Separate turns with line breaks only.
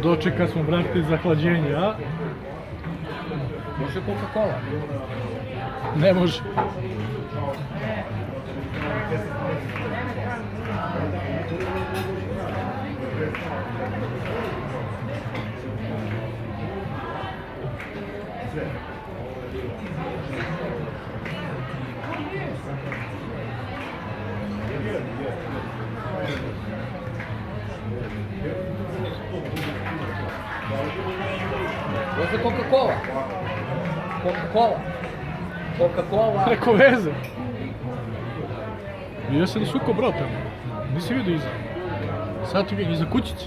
Dočeka smo, brate, zahlađenje, a?
Može Coca-Cola.
Ne može.
Može Coca-Cola. Coca-Cola. Coca-Cola.
Preko veze. Ja sam nasukao brata. Nisi vidio iza. Sad ti ga iza kućice.